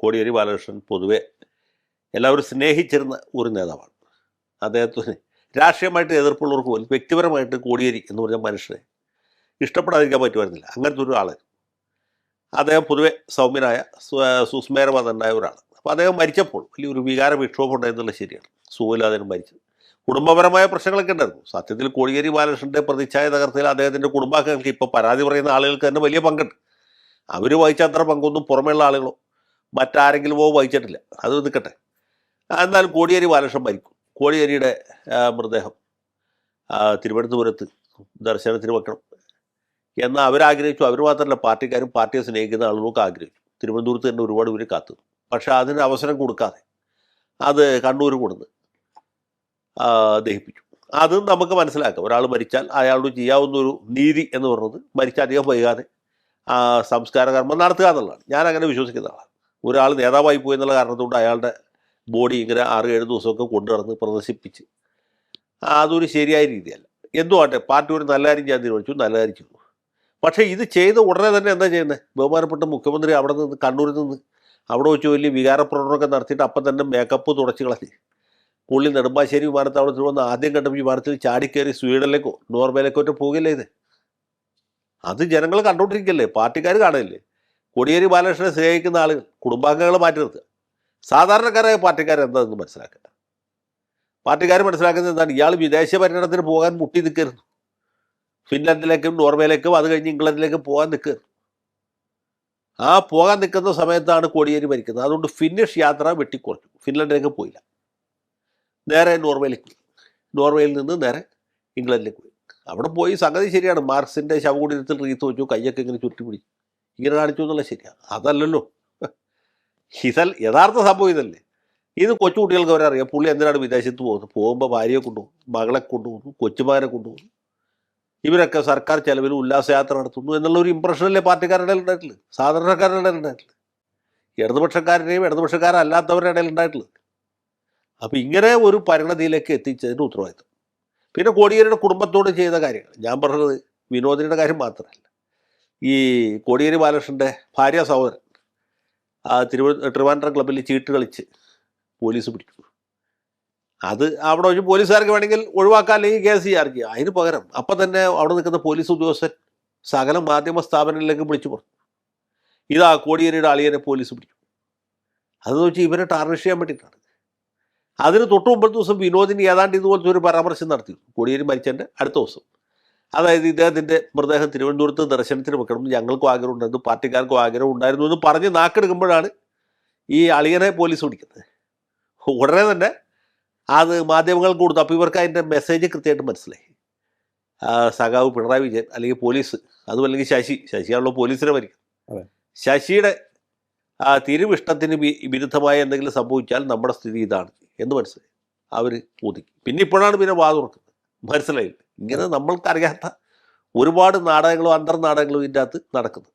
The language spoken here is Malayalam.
കോടിയേരി ബാലകൃഷ്ണൻ പൊതുവെ എല്ലാവരും സ്നേഹിച്ചിരുന്ന ഒരു നേതാവാണ്. അദ്ദേഹത്തിന് രാഷ്ട്രീയമായിട്ട് എതിർപ്പുള്ളവർക്ക് പോലും വ്യക്തിപരമായിട്ട് കോടിയേരി എന്ന് പറഞ്ഞ മനുഷ്യനെ ഇഷ്ടപ്പെടാതിരിക്കാൻ പറ്റുമായിരുന്നില്ല. അങ്ങനത്തെ ഒരാൾ. അദ്ദേഹം പൊതുവെ സൗമ്യനായ സുസ്മേരവതനായ ഒരാൾ. അപ്പോൾ അദ്ദേഹം മരിച്ചപ്പോൾ വലിയൊരു വികാര വിക്ഷോഭം ഉണ്ടായിരുന്നുള്ളത് ശരിയാണ്. സുഖമില്ലാതെ മരിച്ചത്. കുടുംബപരമായ പ്രശ്നങ്ങളൊക്കെ ഉണ്ടായിരുന്നു. സത്യത്തിൽ കോടിയേരി ബാലകൃഷ്ണൻ്റെ പ്രതിച്ഛായ തകർത്തതിൽ അദ്ദേഹത്തിൻ്റെ കുടുംബാംഗങ്ങൾക്ക് ഇപ്പോൾ പരാതി പറയുന്ന ആളുകൾക്ക് തന്നെ വലിയ പങ്കുണ്ട്. അവർ വഹിച്ച അത്ര പങ്കൊന്നും പുറമെയുള്ള ആളുകളോ മറ്റാരെങ്കിലുമോ വഹിച്ചിട്ടില്ല. അത് നിൽക്കട്ടെ. എന്നാലും കോടിയേരി ബാലകൃഷ്ണൻ മരിക്കും. കോടിയേരിയുടെ മൃതദേഹം തിരുവനന്തപുരത്ത് ദർശനത്തിന് വെക്കണം എന്ന് അവരാഗ്രഹിച്ചു. അവർ മാത്രമല്ല, പാർട്ടിക്കാരും പാർട്ടിയെ സ്നേഹിക്കുന്ന ആളുകളൊക്കെ ആഗ്രഹിച്ചു. തിരുവനന്തപുരത്ത് തന്നെ ഒരുപാട് പേര് കാത്തു. പക്ഷേ അതിന് അവസരം കൊടുക്കാതെ അത് കണ്ണൂർ കൊടുന്ന് ദഹിപ്പിച്ചു. അതും നമുക്ക് മനസ്സിലാക്കാം. ഒരാൾ മരിച്ചാൽ അയാളോട് ചെയ്യാവുന്ന ഒരു നീതി എന്ന് പറയുന്നത് മരിച്ച അധികം വൈകാതെ സംസ്കാര കർമ്മം നടത്തുക എന്നുള്ളതാണ്. ഞാൻ അങ്ങനെ വിശ്വസിക്കുന്ന ആളാണ്. ഒരാൾ നേതാവായി പോയി എന്നുള്ള കാരണത്തോണ്ട് അയാളുടെ ബോഡി ഇങ്ങനെ 6-7 ദിവസമൊക്കെ കൊണ്ടു നടന്ന് പ്രദർശിപ്പിച്ച് അതൊരു ശരിയായ രീതിയല്ല. എന്തുമാട്ടെ, പാർട്ടി ഒരു നല്ല കാര്യം ചെയ്യാൻ തീരുമാനിച്ചു, നല്ല കാര്യം ചെയ്തു. പക്ഷേ ഇത് ചെയ്ത ഉടനെ തന്നെ എന്താ ചെയ്യുന്നത്? ബഹുമാനപ്പെട്ട മുഖ്യമന്ത്രി അവിടെ നിന്ന് കണ്ണൂരിൽ നിന്ന് അവിടെ വെച്ച് വലിയ വികാരപ്രകടനമൊക്കെ നടത്തിയിട്ട് അപ്പം തന്നെ മേക്കപ്പ് തുടച്ച് കളഞ്ഞ് പുള്ളി നെടുമ്പാശ്ശേരി വിമാനത്താവളത്തിൽ വന്ന് ആദ്യം കണ്ട വിമാനത്തിൽ ചാടിക്കയറി സ്വീഡനിലേക്കോ നോർവേയിലേക്കോ ഒറ്റ പോകില്ലേ ഇത്? അത് ജനങ്ങൾ കണ്ടുകൊണ്ടിരിക്കല്ലേ, പാർട്ടിക്കാർ കാണുകയല്ലേ. കോടിയേരി ബാലകൃഷ്ണനെ സ്നേഹിക്കുന്ന ആളുകൾ കുടുംബാംഗങ്ങളെ മാറ്റി നിർത്തുക. സാധാരണക്കാരായ പാർട്ടിക്കാർ എന്താണെന്ന് മനസ്സിലാക്കുക. പാർട്ടിക്കാർ മനസ്സിലാക്കുന്നത് എന്താണ്? ഇയാൾ വിദേശ പര്യടനത്തിന് പോകാൻ മുട്ടി നിൽക്കരുത്. ഫിൻലാൻഡിലേക്കും നോർവേയിലേക്കും അത് കഴിഞ്ഞ് ഇംഗ്ലണ്ടിലേക്കും പോകാൻ നിൽക്കരുത്. ആ പോകാൻ നിൽക്കുന്ന സമയത്താണ് കോടിയേരി മരിക്കുന്നത്. അതുകൊണ്ട് ഫിനിഷ് യാത്ര വെട്ടിക്കുറച്ചു. ഫിൻലാൻഡിലേക്ക് പോയില്ല, നേരെ നോർവേയിലേക്ക് പോയി. നോർവേയിൽ നിന്ന് നേരെ ഇംഗ്ലണ്ടിലേക്ക് പോയി. അവിടെ പോയി സംഗതി ശരിയാണ്. മാർക്സിൻ്റെ ശവകുടീരത്തിൽ റീത്ത് വെച്ചു, കയ്യൊക്കെ ഇങ്ങനെ ചുറ്റി പിടിച്ചു, ഇങ്ങനെ കാണിച്ചു എന്നുള്ള ശരിയാണ്. അതല്ലല്ലോ യഥാർത്ഥ സംഭവം ഇതല്ലേ. ഇത് കൊച്ചുകുട്ടികൾക്ക് അവരറിയാം പുള്ളി എന്തിനാണ് വിദേശത്ത് പോകുന്നത്. പോകുമ്പോൾ ഭാര്യയെ കൊണ്ടുപോകുന്നു, മകളെ കൊണ്ടുപോകുന്നു, കൊച്ചുമകനെ കൊണ്ടുപോകുന്നു. ഇവരൊക്കെ സർക്കാർ ചെലവിൽ ഉല്ലാസയാത്ര നടത്തുന്നു എന്നുള്ളൊരു ഇമ്പ്രഷനല്ലേ പാർട്ടിക്കാരുടെ ഉണ്ടായിട്ടുള്ളത്, സാധാരണക്കാരുടെ ഇടയിൽ ഉണ്ടായിട്ടുള്ളത്, ഇടതുപക്ഷക്കാരുടെയും ഇടതുപക്ഷക്കാരല്ലാത്തവരുടെ ഇടയിൽ ഉണ്ടായിട്ടുള്ളത്. അപ്പോൾ ഇങ്ങനെ ഒരു പരിണതിയിലേക്ക് എത്തിച്ചതിൻ്റെ ഉത്തരവാദിത്വം പിന്നെ കോടിയേരിയുടെ കുടുംബത്തോട് ചെയ്ത കാര്യങ്ങൾ. ഞാൻ പറഞ്ഞത് വിനോദിനിയുടെ കാര്യം മാത്രമല്ല. ഈ കോടിയേരി ബാലകൃഷ്ണൻ്റെ ഭാര്യ സഹോദരൻ ട്രിവാൻഡ്രം ക്ലബ്ബിൽ ചീട്ട് കളിച്ച് പോലീസ് പിടിച്ചു. അത് അവിടെ വെച്ച് പോലീസുകാർക്ക് വേണമെങ്കിൽ ഒഴിവാക്കാൻ, അല്ലെങ്കിൽ കേസ് ചെയ്യാർക്ക് ചെയ്യാം. അതിന് പകരം അപ്പം തന്നെ അവിടെ നിൽക്കുന്ന പോലീസ് ഉദ്യോഗസ്ഥൻ സകല മാധ്യമ സ്ഥാപനങ്ങളിലേക്ക് വിളിച്ചു പറഞ്ഞു, ഇതാ കോടിയേരിയുടെ അളിയനെ പോലീസ് പിടിച്ചു. അതെന്ന് വെച്ചാൽ ഇവരെ ടാർണിഷ് ചെയ്യാൻ വേണ്ടിയിട്ടാണ്. അതിന് തൊട്ട് മുമ്പത്തെ ദിവസം വിനോദിനി ഏതാണ്ട് ഇതുപോലത്തെ ഒരു പരാമർശം നടത്തി കോടിയേരി മരിച്ചതിൻ്റെ അടുത്ത ദിവസം. അതായത് ഇദ്ദേഹത്തിൻ്റെ മൃതദേഹം തിരുവനന്തപുരത്ത് ദർശനത്തിന് വെക്കണം, ഞങ്ങൾക്കും ആഗ്രഹം ഉണ്ടായിരുന്നു, പാർട്ടിക്കാർക്കും ആഗ്രഹം ഉണ്ടായിരുന്നു എന്ന് പറഞ്ഞ് നാക്കെടുക്കുമ്പോഴാണ് ഈ അളിയനെ പോലീസ് പിടിക്കുന്നത്. ഉടനെ തന്നെ അത് മാധ്യമങ്ങൾക്ക് കൊടുത്തു. അപ്പോൾ ഇവർക്ക് അതിൻ്റെ മെസ്സേജ് കൃത്യമായിട്ട് മനസ്സിലായി. സഖാവ് പിണറായി വിജയൻ അല്ലെങ്കിൽ പോലീസ്, അതും അല്ലെങ്കിൽ ശശിയാണല്ലോ പോലീസിനെ ഭരിക്കുന്നത്, ശശിയുടെ തിരുവിഷ്ടത്തിന് വിരുദ്ധമായ എന്തെങ്കിലും സംഭവിച്ചാൽ നമ്മുടെ സ്ഥിതി ഇതാണ് എന്ന് മനസ്സിലായി. അവർ ഒതുക്കി. പിന്നെ ഇപ്പോഴാണ് പിന്നെ വാ തുറക്കുന്നത്. മനസ്സിലായില്ല. ഇങ്ങനെ നമ്മൾക്കറിയാത്ത ഒരുപാട് നാടകങ്ങളും അന്തർനാടകങ്ങളും ഇതിൻ്റെ അകത്ത് നടക്കുന്നത്.